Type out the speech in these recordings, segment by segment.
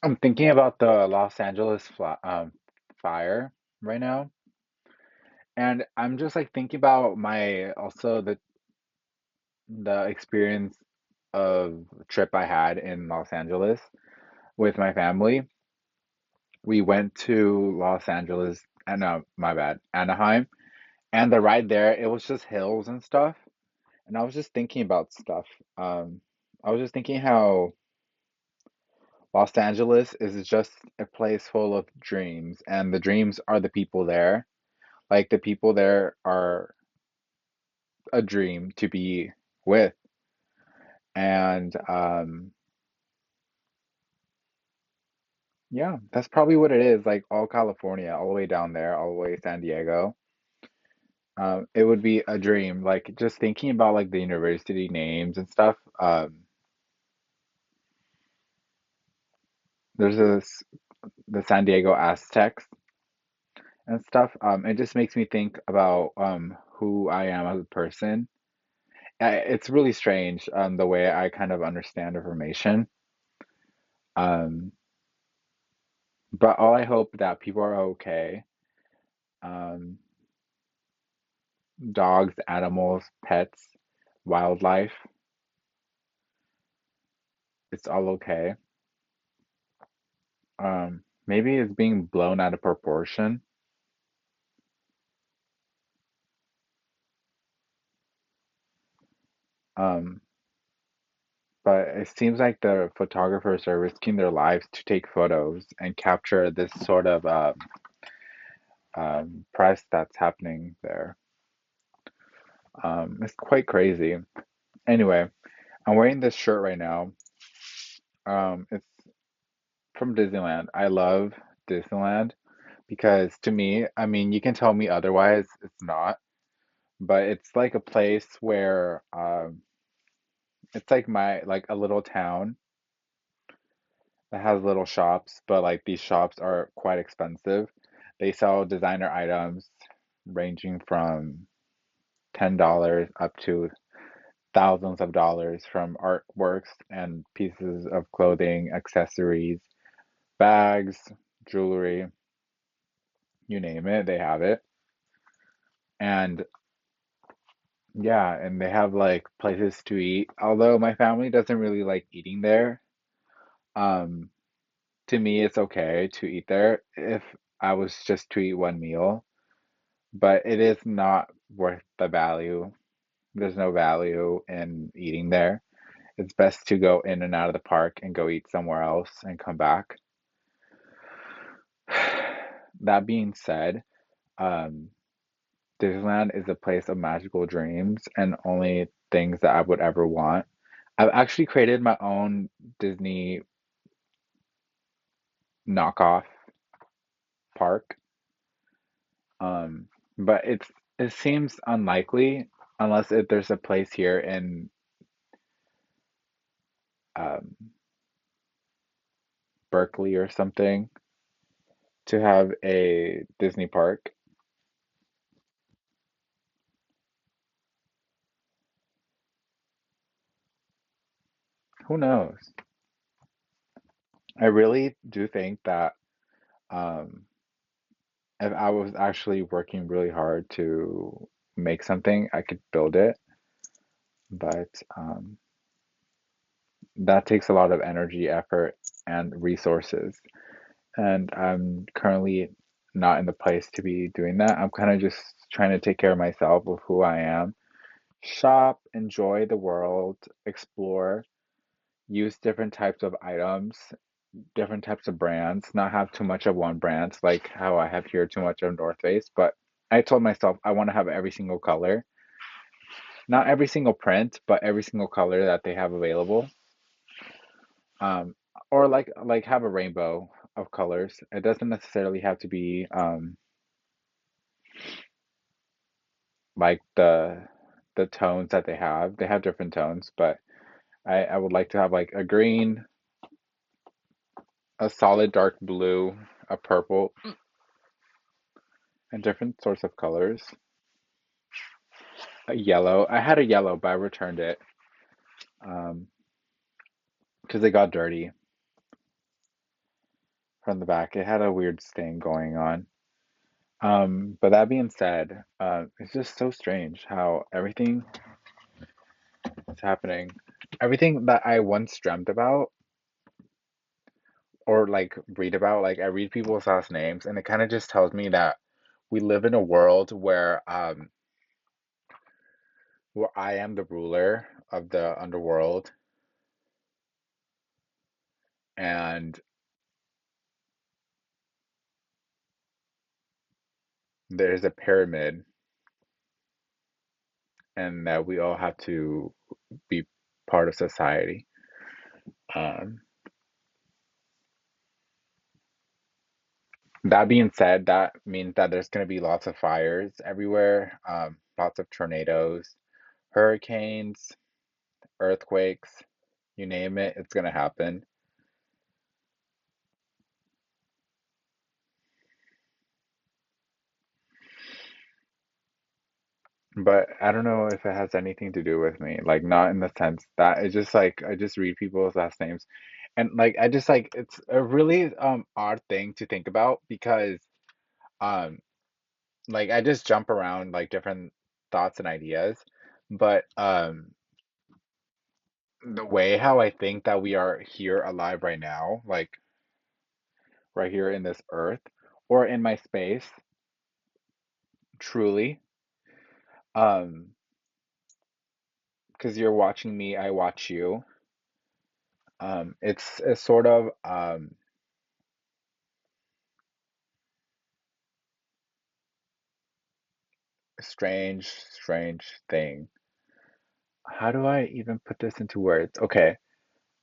I'm thinking about the Los Angeles fire right now, and I'm just like thinking about my also the experience of trip I had in Los Angeles with my family. We went to Los Angeles, and no, my bad, Anaheim, and the ride there, it was just hills and stuff. And I was just thinking about stuff. Um, I was just thinking how Los Angeles is just a place full of dreams, and the dreams are the people there. Like the people there are a dream to be with. And yeah, that's probably what it is. Like all California, all the way down there, all the way to San Diego. It would be a dream. Like just thinking about like the university names and stuff. There's this the San Diego Aztecs and stuff. It just makes me think about who I am as a person. It's really strange the way I kind of understand information. Um, but all I hope that people are okay. Um, Dogs, animals, pets, wildlife, it's all okay. Maybe it's being blown out of proportion. Um, but it seems like the photographers are risking their lives to take photos and capture this sort of press that's happening there. It's quite crazy. Anyway, I'm wearing this shirt right now. It's from Disneyland. I love Disneyland because to me, I mean, you can tell me otherwise, it's not, but it's like a place where it's like like a little town that has little shops, but like these shops are quite expensive. They sell designer items ranging from $10 up to thousands of dollars from artworks and pieces of clothing, accessories, bags, jewelry, you name it, they have it. And yeah, and they have like places to eat. Although my family doesn't really like eating there. Um, to me, it's okay to eat there if I was just to eat one meal, but it is not worth the value. There's no value in eating there. It's best to go in and out of the park and go eat somewhere else and come back. That being said, um, Disneyland is a place of magical dreams and only things that I would ever want. I've actually created my own Disney knockoff park, um, but it seems unlikely unless there's a place here in um, Berkeley or something to have a Disney park. Who knows? I really do think that um, if I was actually working really hard to make something, I could build it, but that takes a lot of energy, effort, and resources. And I'm currently not in the place to be doing that. I'm kind of just trying to take care of myself with who I am, shop, enjoy the world, explore, use different types of items, different types of brands, not have too much of one brand, like how I have here too much of North Face. But I told myself I want to have every single color, not every single print, but every single color that they have available. Um, or like have a rainbow of colors. It doesn't necessarily have to be like the tones that they have. They have different tones, but I would like to have like a green, a solid dark blue, a purple, and different sorts of colors. A yellow. I had a yellow, but I returned it um because it got dirty. from the back. It had a weird stain going on. But that being said, it's just so strange how everything is happening. Everything that I once dreamt about or like read about, like I read people's last names, and it kind of just tells me that we live in a world where I am the ruler of the underworld, and there's a pyramid, and that we all have to be part of society. Um, that being said, that means that there's going to be lots of fires everywhere, lots of tornadoes, hurricanes, earthquakes, you name it, it's going to happen. But I don't know if it has anything to do with me. Like, not in the sense that it's just like I just read people's last names, and like I just like it's a really odd thing to think about because um like I just jump around like different thoughts and ideas, but the way how I think that we are here alive right now, like right here in this earth or in my space, truly, um, because you're watching me, I watch you. It's a sort of strange thing. How do I even put this into words? Okay.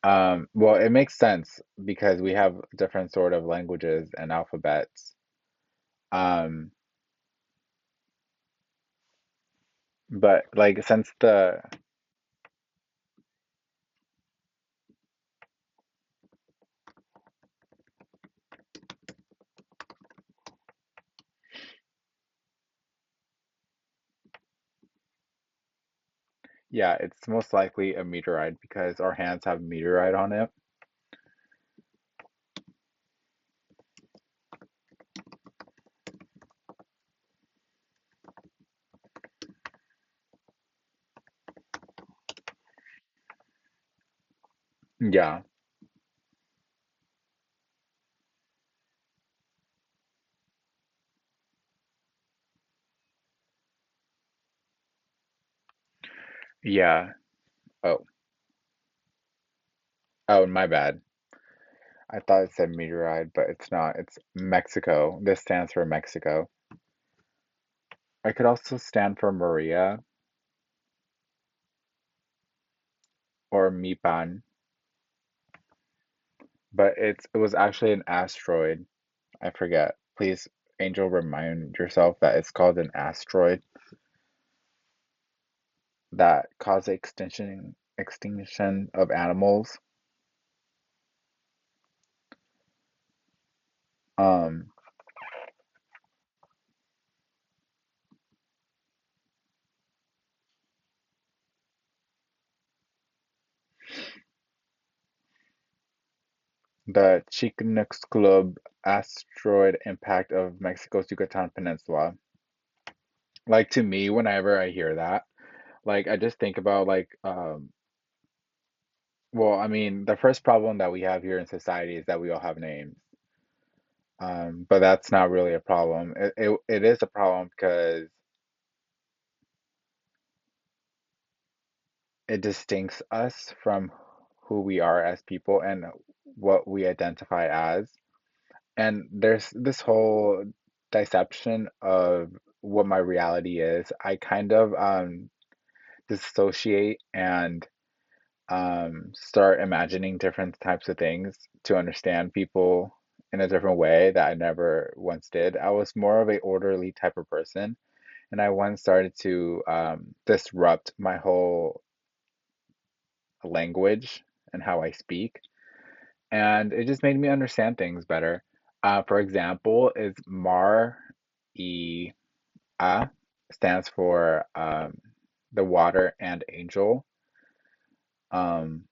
Well, it makes sense because we have different sort of languages and alphabets. Um, but like since the yeah, it's most likely a meteorite because our hands have meteorite on it. Yeah, yeah. Oh, oh, my bad. I thought it said meteorite, but it's not. It's Mexico. This stands for Mexico. I could also stand for Maria or Mipan, but it was actually an asteroid. I forget. Please, Angel, remind yourself that it's called an asteroid that caused the extinction of animals. Um, the Chicxulub asteroid impact of Mexico's Yucatan Peninsula. Like to me, whenever I hear that, like I just think about like well, I mean, the first problem that we have here in society is that we all have names. But that's not really a problem. It is a problem because it distincts us from who we are as people and what we identify as. And there's this whole deception of what my reality is. I kind of dissociate and start imagining different types of things to understand people in a different way that I never once did. I was more of a orderly type of person, and I once started to disrupt my whole language and how I speak, and it just made me understand things better. For example, is Mar E A stands for the water and angel. Um,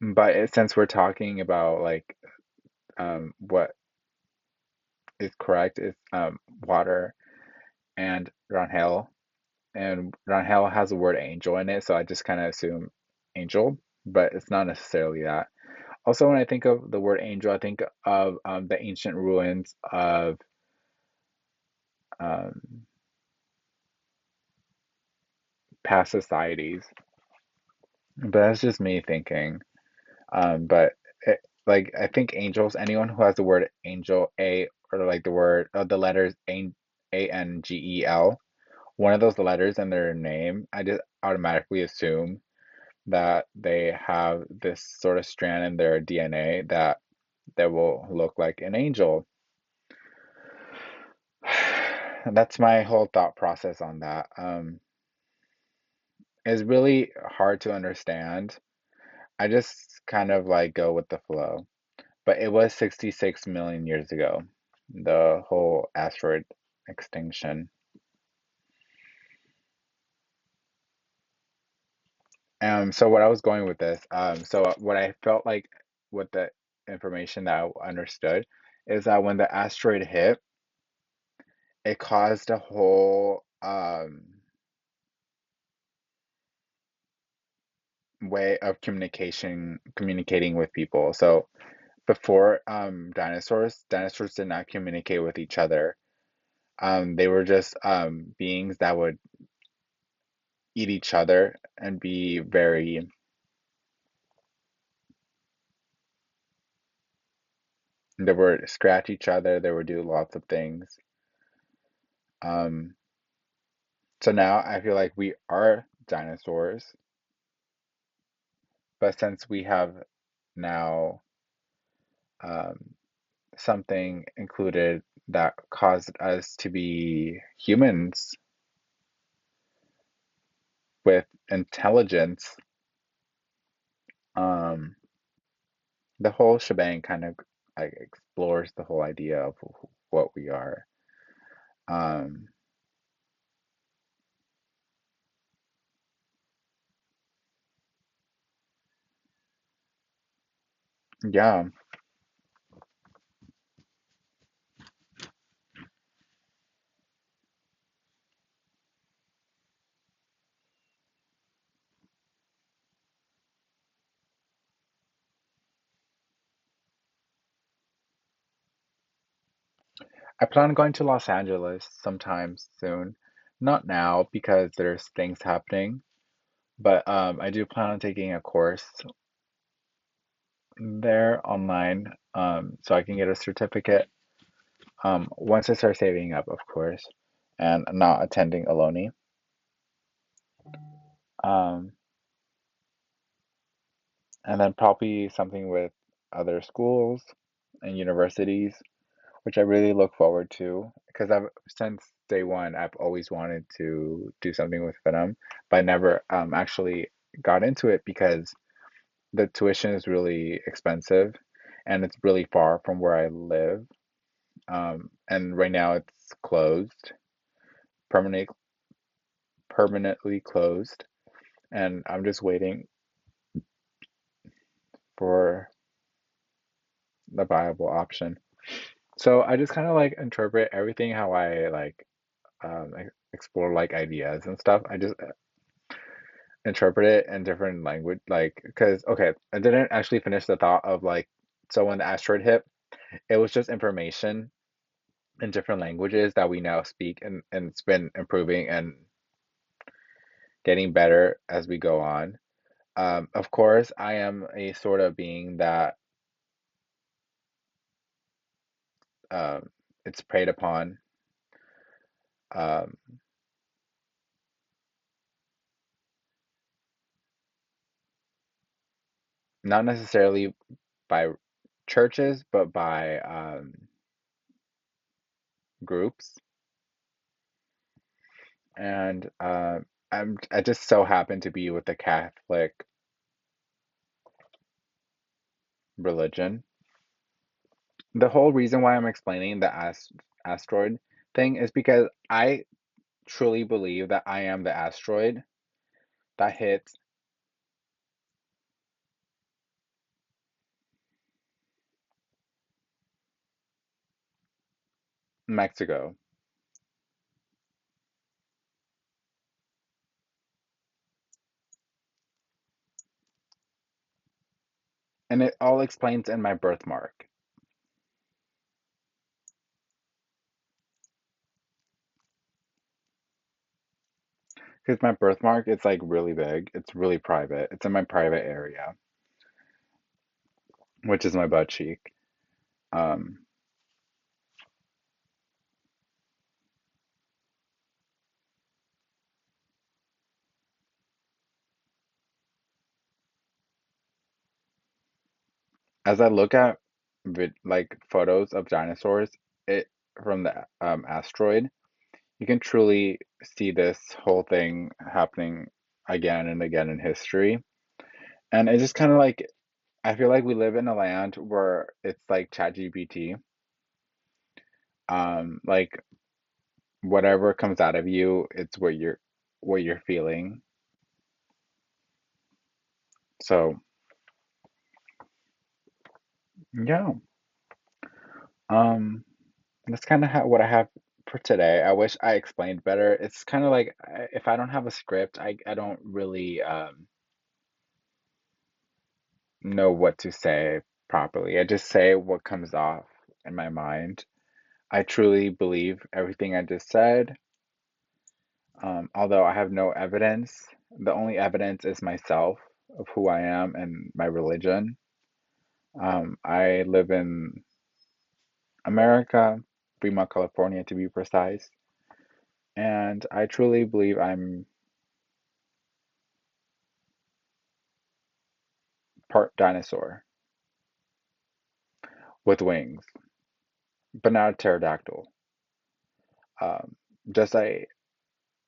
But since we're talking about like what is correct is water and Rangel, and Rangel has the word angel in it, so I just kind of assume angel, but it's not necessarily that. Also, when I think of the word angel, I think of the ancient ruins of um, past societies, but that's just me thinking. But like I think angels, anyone who has the word angel, a or like the word the letters angel, one of those letters in their name, I just automatically assume that they have this sort of strand in their DNA that will look like an angel. That's my whole thought process on that. It's really hard to understand. I just kind of like go with the flow. But it was 66 million years ago, the whole asteroid extinction. So what I was going with this, so what I felt like with the information that I understood is that when the asteroid hit, it caused a whole way of communicating with people. So before dinosaurs did not communicate with each other. They were just beings that would eat each other and be very they would scratch each other, they would do lots of things. Um, so now I feel like we are dinosaurs, but since we have now um, something included that caused us to be humans with intelligence, um, the whole shebang kind of like explores the whole idea of what we are. Um, yeah, I plan on going to Los Angeles sometime soon. Not now because there's things happening, but I do plan on taking a course there online, so I can get a certificate. Once I start saving up, of course, and not attending Aloni. Um, and then probably something with other schools and universities, which I really look forward to because I've since day one I've always wanted to do something with Venom, but I never actually got into it because the tuition is really expensive and it's really far from where I live. And right now it's closed, permanently permanently closed, and I'm just waiting for the viable option. So I just kind of like interpret everything how I like explore like ideas and stuff. I just interpret it in different language, like because okay, I didn't actually finish the thought of like so when the asteroid hit, it was just information in different languages that we now speak, and it's been improving and getting better as we go on. Of course, I am a sort of being that um, it's preyed upon, um, not necessarily by churches, but by groups. And I just so happen to be with the Catholic religion. The whole reason why I'm explaining the asteroid thing is because I truly believe that I am the asteroid that hit Mexico. And it all explains in my birthmark. Because my birthmark is like really big. It's really private. It's in my private area, which is my butt cheek. Um, as I look at like photos of dinosaurs, it from the asteroid, you can truly see this whole thing happening again and again in history. And it's just kind of like I feel like we live in a land where it's like ChatGPT. Like whatever comes out of you, it's what you're feeling. So yeah, um, that's kind of what I have for today. I wish I explained better. It's kind of like if I don't have a script, I don't really know what to say properly. I just say what comes off in my mind. I truly believe everything I just said. Although I have no evidence, the only evidence is myself of who I am and my religion. I live in America, Fremont, California to be precise, and I truly believe I'm part dinosaur with wings, but not a pterodactyl. Um, just a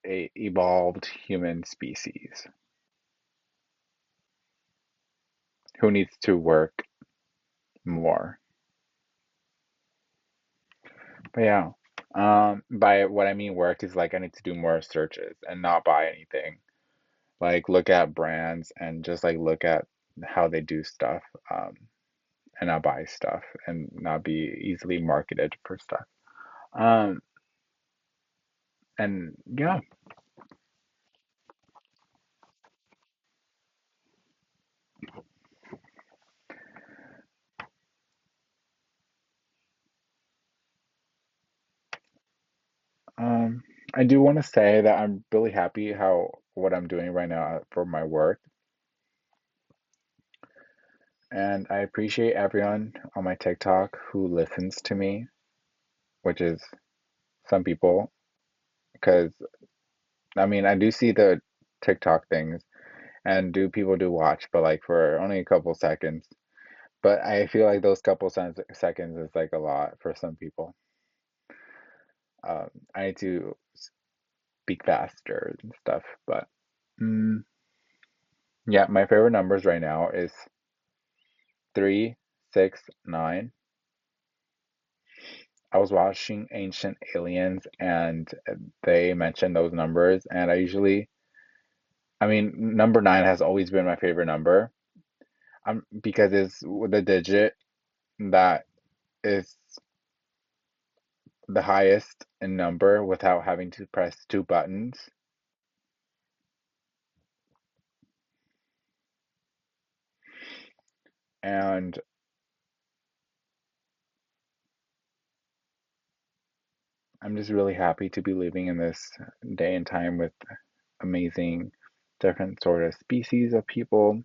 evolved human species who needs to work more. But yeah, by what I mean work is like I need to do more searches and not buy anything. Like look at brands and just like look at how they do stuff, and not buy stuff and not be easily marketed for stuff. Um, and yeah, um, I do want to say that I'm really happy how what I'm doing right now for my work, and I appreciate everyone on my TikTok who listens to me, which is some people, because I mean I do see the TikTok things and do people do watch, but like for only a couple seconds. But I feel like those couple seconds is like a lot for some people. I need to speak faster and stuff, but mm, yeah, my favorite numbers right now is 369. I was watching Ancient Aliens and they mentioned those numbers, and I mean, number nine has always been my favorite number. Because it's the digit that is the highest in number without having to press two buttons. And I'm just really happy to be living in this day and time with amazing different sort of species of people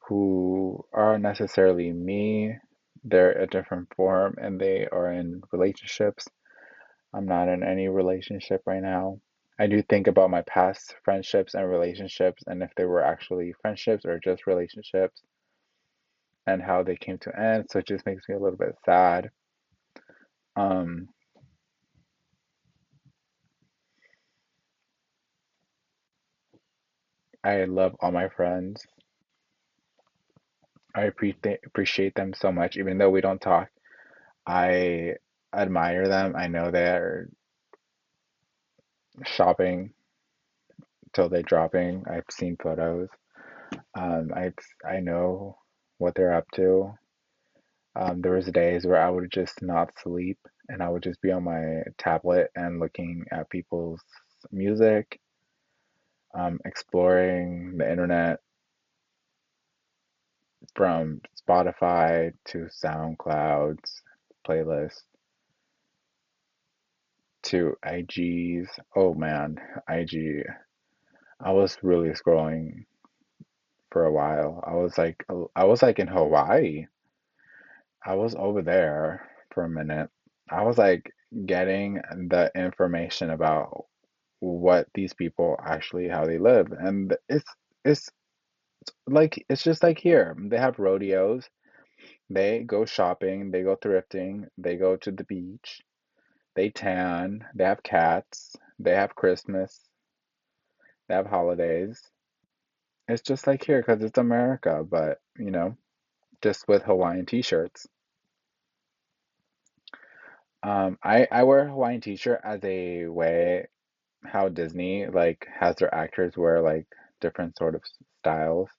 who aren't necessarily me. They're a different form and they are in relationships. I'm not in any relationship right now. I do think about my past friendships and relationships and if they were actually friendships or just relationships and how they came to end. So it just makes me a little bit sad. Um, I love all my friends. I appreciate them so much, even though we don't talk. I admire them. I know they're shopping till they're dropping. I've seen photos. I know what they're up to. There was days where I would just not sleep and I would just be on my tablet and looking at people's music, exploring the internet from Spotify to SoundCloud's playlist to IG's. Oh man, IG. I was really scrolling for a while. I was like in Hawaii. I was over there for a minute. I was like getting the information about what these people actually how they live, and it's like it's just like here. They have rodeos, they go shopping, they go thrifting, they go to the beach, they tan, they have cats, they have Christmas, they have holidays. It's just like here because it's America, but just with Hawaiian t-shirts. I wear a Hawaiian t-shirt as a way how Disney like has their actors wear like different sort of styles.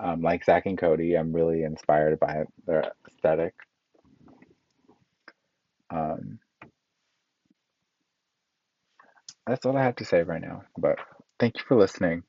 Like Zach and Cody, I'm really inspired by their aesthetic. Um, that's all I have to say right now. But thank you for listening.